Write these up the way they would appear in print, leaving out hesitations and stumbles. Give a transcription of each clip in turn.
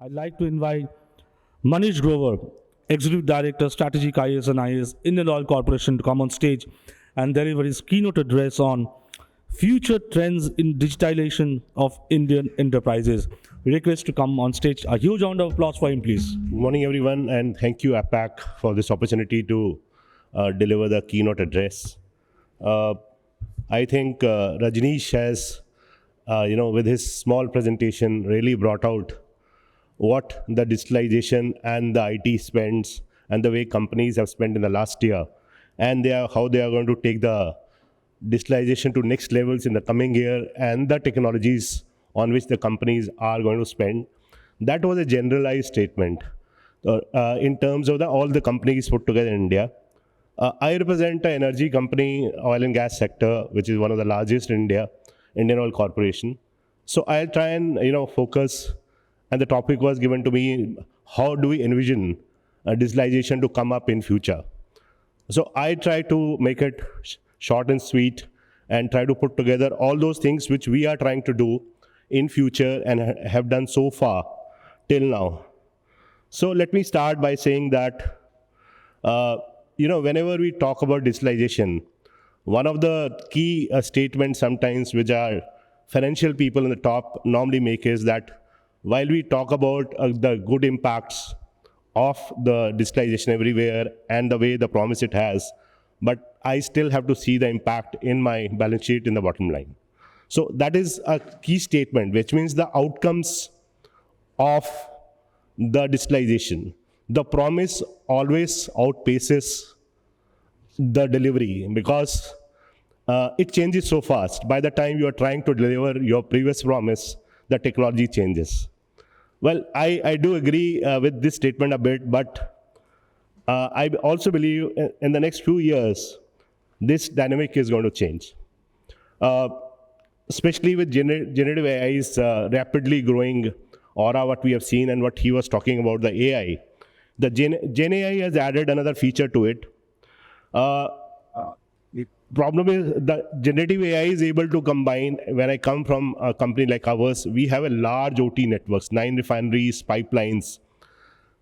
I'd like to invite Manish Grover, Executive Director, Strategic IAS and IAS, Indian Oil Corporation, to come on stage and deliver his keynote address on future trends in digitalization of Indian enterprises. We request to come on stage. A huge round of applause for him, please. Good morning, everyone, and thank you, APAC, for this opportunity to deliver the keynote address. I think Rajneesh has, with his small presentation, really brought out what the digitalization and the IT spends and the way companies have spent in the last year, and how they are going to take the digitalization to next levels in the coming year, and the technologies on which the companies are going to spend. That was a generalized statement in terms of all the companies put together in India. I represent an energy company, oil and gas sector, which is one of the largest in India, Indian Oil Corporation. So I'll try and focus, and the topic was given to me: how do we envision digitalization to come up in future? So I try to make it short and sweet, and try to put together all those things which we are trying to do in future and have done so far till now. So let me start by saying that, whenever we talk about digitalization, one of the key statements sometimes which our financial people in the top normally make is that while we talk about the good impacts of the digitalization everywhere and the way the promise it has, but I still have to see the impact in my balance sheet in the bottom line. So that is a key statement, which means the outcomes of the digitalization. The promise always outpaces the delivery because it changes so fast. By the time you are trying to deliver your previous promise, the technology changes. Well, I do agree with this statement a bit, but I also believe in the next few years, this dynamic is going to change. Especially with generative AI's rapidly growing aura, what we have seen and what he was talking about, the AI. The Gen AI has added another feature to it. The problem is that generative AI is able to combine. When I come from a company like ours, we have a large OT networks, 9 refineries, pipelines.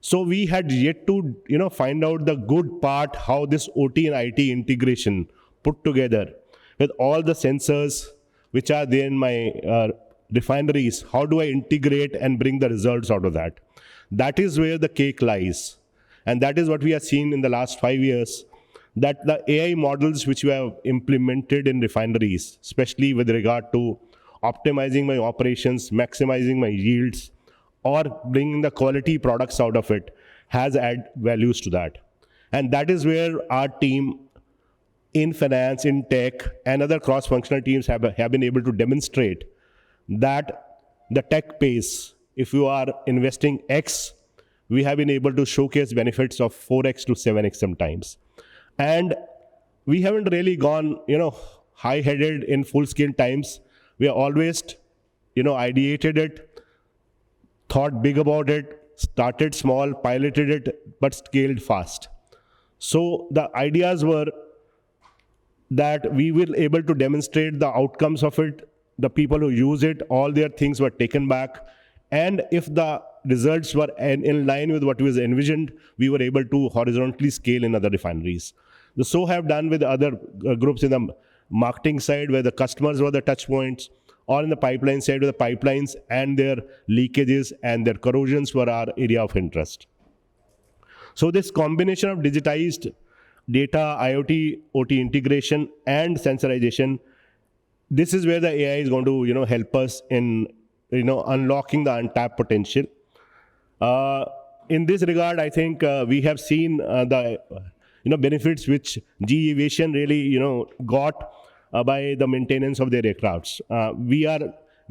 So we had yet to find out the good part, how this OT and IT integration put together with all the sensors which are there in my refineries. How do I integrate and bring the results out of that? That is where the cake lies. And that is what we have seen in the last 5 years, that the AI models which we have implemented in refineries, especially with regard to optimizing my operations, maximizing my yields, or bringing the quality products out of it, has added values to that. And that is where our team in finance, in tech, and other cross-functional teams have been able to demonstrate that the tech pays. If you are investing X, we have been able to showcase benefits of 4X to 7X sometimes. And we haven't really gone, high-headed in full-scale times. We have always, ideated it, thought big about it, started small, piloted it, but scaled fast. So the ideas were that we were able to demonstrate the outcomes of it. The people who use it, all their things were taken back. And if the results were in line with what was envisioned, we were able to horizontally scale in other refineries. So have done with other groups in the marketing side, where the customers were the touch points, or in the pipeline side, where the pipelines and their leakages and their corrosions were our area of interest. So this combination of digitized data, IoT, OT integration, and sensorization, this is where the AI is going to help us in unlocking the untapped potential. In this regard, I think we have seen the benefits which GE Aviation really got by the maintenance of their aircrafts. We are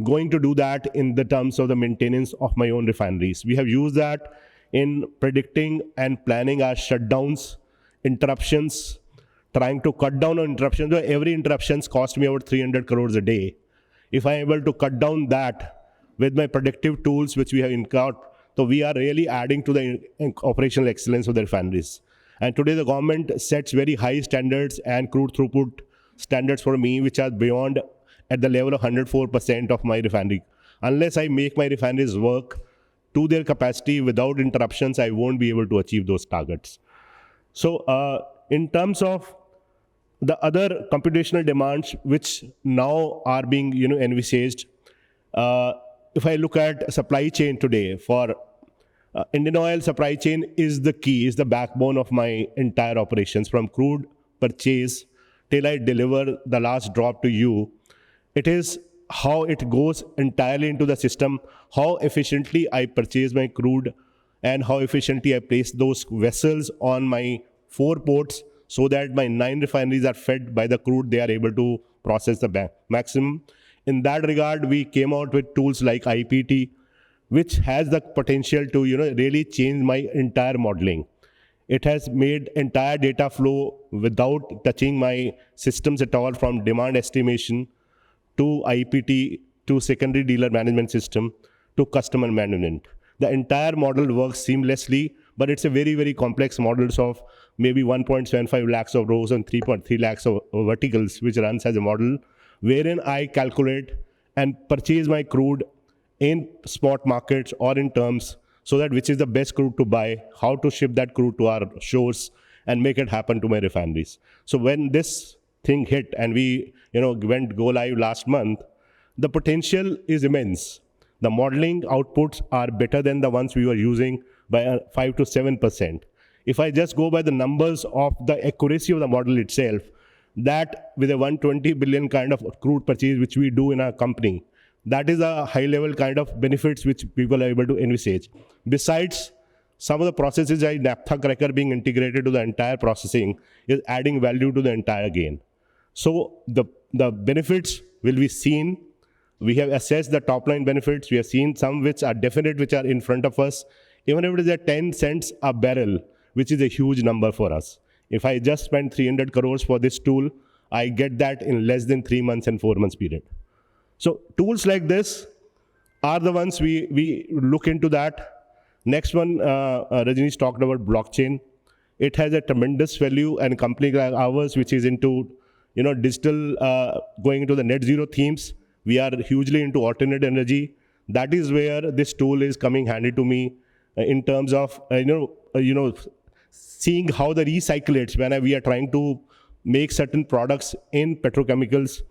going to do that in the terms of the maintenance of my own refineries. We have used that in predicting and planning our shutdowns, interruptions, trying to cut down on interruptions. Every interruptions cost me about 300 crores a day. If I'm able to cut down that with my predictive tools which we have incurred, so we are really adding to the operational excellence of the refineries. And today the government sets very high standards and crude throughput standards for me, which are beyond at the level of 104% of my refinery. Unless I make my refineries work to their capacity without interruptions, I won't be able to achieve those targets. So in terms of the other computational demands which now are being envisaged, if I look at supply chain today, for Indian Oil supply chain is the key, is the backbone of my entire operations, from crude purchase till I deliver the last drop to you. It is how it goes entirely into the system, how efficiently I purchase my crude, and how efficiently I place those vessels on my 4 ports, so that my 9 refineries are fed by the crude they are able to process the maximum. In that regard, we came out with tools like IPT, which has the potential to really change my entire modeling. It has made entire data flow without touching my systems at all, from demand estimation to IPT to secondary dealer management system to customer management. The entire model works seamlessly, but it's a very, very complex models of maybe 1.75 lakhs of rows and 3.3 lakhs of verticals, which runs as a model, wherein I calculate and purchase my crude in spot markets or in terms, so that which is the best crude to buy, how to ship that crude to our shores and make it happen to my refineries. So when this thing hit and we went go live last month, the potential is immense. The modeling outputs are better than the ones we were using by 5 to 7%. If I just go by the numbers of the accuracy of the model itself, that with a 120 billion kind of crude purchase which we do in our company, that is a high level kind of benefits which people are able to envisage. Besides, some of the processes like naphtha cracker being integrated to the entire processing is adding value to the entire gain. So the benefits will be seen. We have assessed the top line benefits. We have seen some which are definite, which are in front of us. Even if it is at 10 cents a barrel, which is a huge number for us. If I just spend 300 crores for this tool, I get that in less than 3 months and 4 months period. So tools like this are the ones we look into that. Next one, Rajnish talked about blockchain. It has a tremendous value, and a company like ours, which is into digital, going into the net zero themes. We are hugely into alternate energy. That is where this tool is coming handy to me in terms of seeing how the recyclates when we are trying to make certain products in petrochemicals,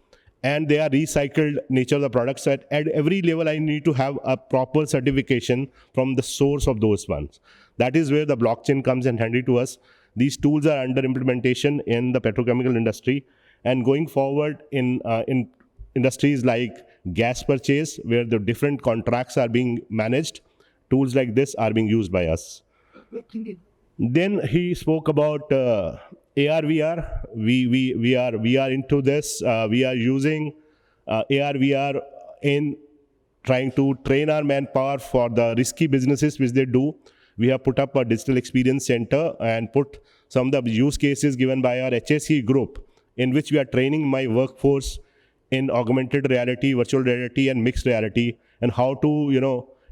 and they are recycled nature of the products. At every level, I need to have a proper certification from the source of those ones. That is where the blockchain comes in handy to us. These tools are under implementation in the petrochemical industry, and going forward in industries like gas purchase, where the different contracts are being managed, tools like this are being used by us. Then he spoke about AR/VR. We are into this. We are using AR/VR in trying to train our manpower for the risky businesses which they do. We have put up a digital experience center and put some of the use cases given by our HSE group, in which we are training my workforce in augmented reality, virtual reality, and mixed reality, and how to,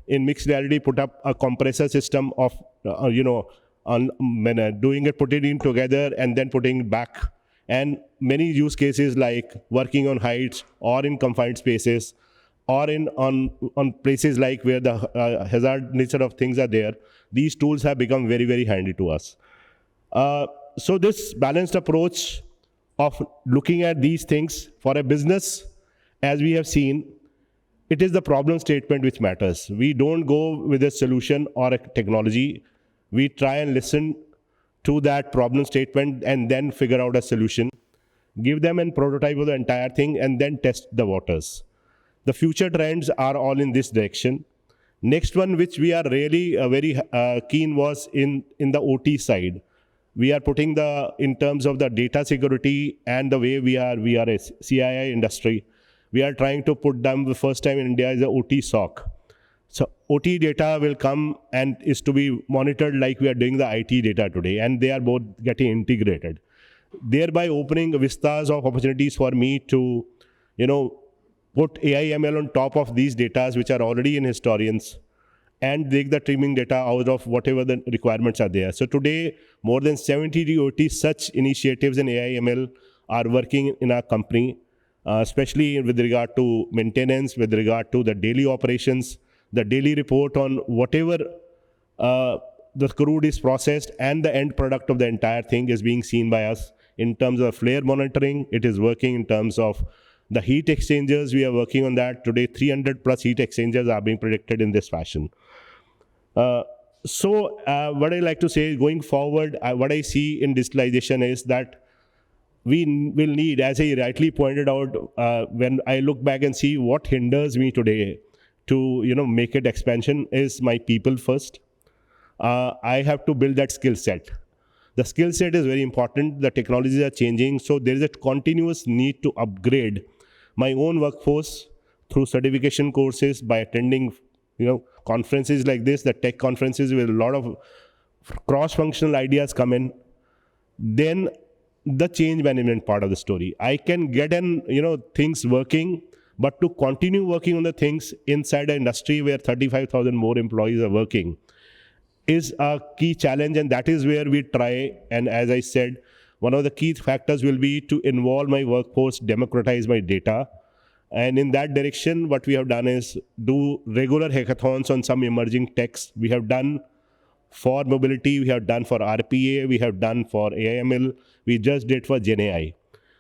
in mixed reality, put up a compressor system of, doing it, putting it together, and then putting it back. And many use cases like working on heights or in confined spaces, or on places like where the hazard nature of things are there. These tools have become very, very handy to us. So this balanced approach of looking at these things for a business, as we have seen, it is the problem statement which matters. We don't go with a solution or a technology. We try and listen to that problem statement and then figure out a solution, give them a prototype of the entire thing, and then test the waters. The future trends are all in this direction. Next one, which we are really very keen, was in the OT side. We are putting in terms of the data security and the way we are a CII industry, we are trying to put them the first time in India is the OT SOC. So OT data will come and is to be monitored like we are doing the IT data today, and they are both getting integrated, thereby opening vistas of opportunities for me to, put AI ML on top of these data which are already in historians, and take the trimming data out of whatever the requirements are there. So today, more than 70 OT such initiatives in AI ML are working in our company, especially with regard to maintenance, with regard to the daily operations. the daily report on whatever the crude is processed, and the end product of the entire thing is being seen by us. In terms of flare monitoring, it is working. In terms of the heat exchangers, we are working on that. Today, 300 plus heat exchangers are being predicted in this fashion. So what I like to say going forward, what I see in digitalization is that we will need, as I rightly pointed out, when I look back and see what hinders me today to make it expansion, is my people first. I have to build that skill set. The skill set is very important. The technologies are changing, so there is a continuous need to upgrade my own workforce through certification courses, by attending conferences like this, the tech conferences, where a lot of cross-functional ideas come in. Then the change management part of the story. I can get things working, but to continue working on the things inside an industry where 35,000 more employees are working is a key challenge, and that is where we try. And as I said, one of the key factors will be to involve my workforce, democratize my data. And in that direction, what we have done is do regular hackathons on some emerging techs. We have done for mobility, we have done for RPA, we have done for AIML, we just did for GenAI.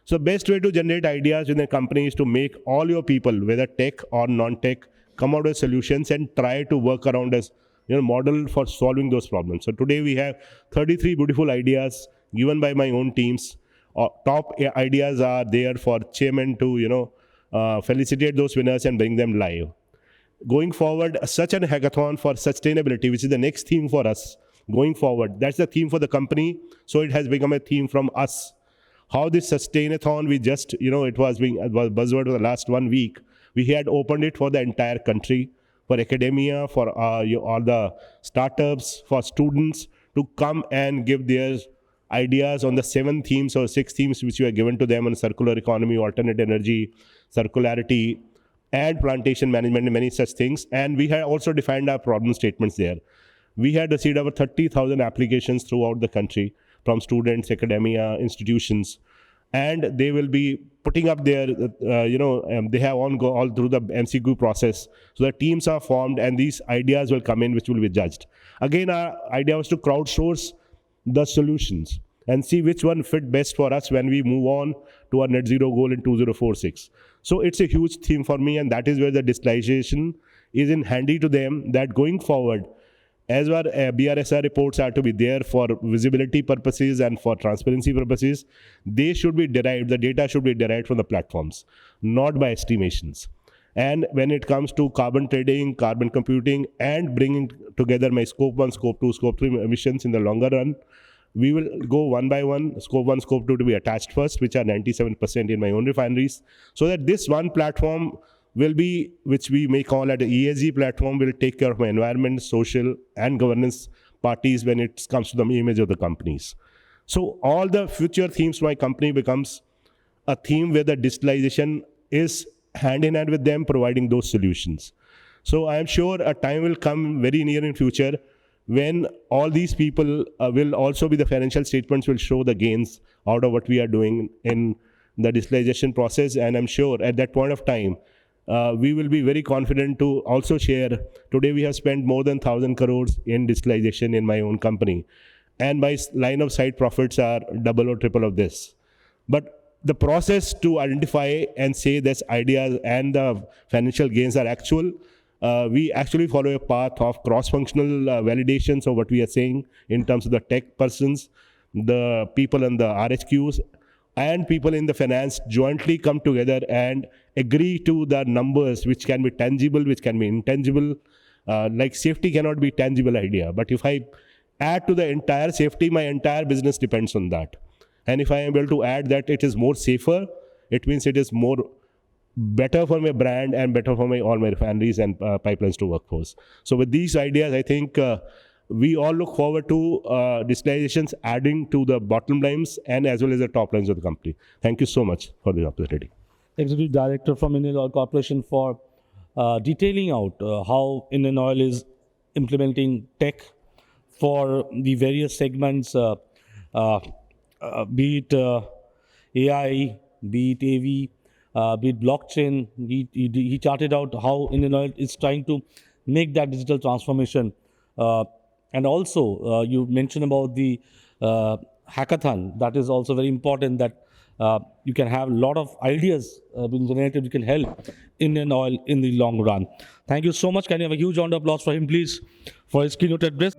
So best way to generate ideas within a company is to make all your people, whether tech or non-tech, come out with solutions and try to work around as model for solving those problems. So today we have 33 beautiful ideas given by my own teams. Top ideas are there for chairman to felicitate those winners and bring them live. Going forward, such a hackathon for sustainability, which is the next theme for us going forward. That's the theme for the company. So it has become a theme from us. How this sustainathon, we just, it was buzzword for the last 1 week. We had opened it for the entire country, for academia, for all the startups, for students to come and give their ideas on the 7 themes or 6 themes which were given to them on circular economy, alternate energy, circularity, and plantation management, and many such things. And we had also defined our problem statements there. We had received over 30,000 applications throughout the country from students, academia, institutions, and they will be putting up their, they have all through the MCQ process. So the teams are formed, and these ideas will come in, which will be judged. Again, our idea was to crowdsource the solutions and see which one fit best for us when we move on to our net zero goal in 2046. So it's a huge theme for me, and that is where the digitalization is in handy to them, that going forward, as our BRSR reports are to be there for visibility purposes and for transparency purposes, they should be derived, the data should be derived from the platforms, not by estimations. And when it comes to carbon trading, carbon computing, and bringing together my scope 1, scope 2, scope 3 emissions in the longer run, we will go one by one, scope 1, scope 2 to be attached first, which are 97% in my own refineries, so that this one platform will be, which we may call it an ESG platform, will take care of my environment, social, and governance parties when it comes to the image of the companies. So all the future themes for my company becomes a theme where the digitalization is hand in hand with them, providing those solutions. So I am sure a time will come very near in future when all these people will also be, the financial statements will show the gains out of what we are doing in the digitalization process. And I'm sure at that point of time, we will be very confident to also share. Today we have spent more than 1,000 crores in digitalization in my own company, and my line of sight profits are double or triple of this. But the process to identify and say this ideas and the financial gains are actual, we actually follow a path of cross-functional validations of what we are saying in terms of the tech persons, the people in the RHQs, and people in the finance jointly come together and agree to the numbers which can be tangible, which can be intangible. Like safety cannot be tangible idea, but if I add to the entire safety, my entire business depends on that. And if I am able to add that it is more safer, it means it is more better for my brand and better for all my refineries and pipelines to workforce. So with these ideas, I think we all look forward to digitalizations adding to the bottom lines and as well as the top lines of the company. Thank you so much for the opportunity. Executive Director from Indian Oil Corporation, for detailing out how Indian Oil is implementing tech for the various segments, be it AI, be it AV, be it blockchain. He charted out how Indian Oil is trying to make that digital transformation. And also, you mentioned about the hackathon. That is also very important, that you can have a lot of ideas being generated, which can help Indian Oil in the long run. Thank you so much. Can you have a huge round of applause for him, please, for his keynote address?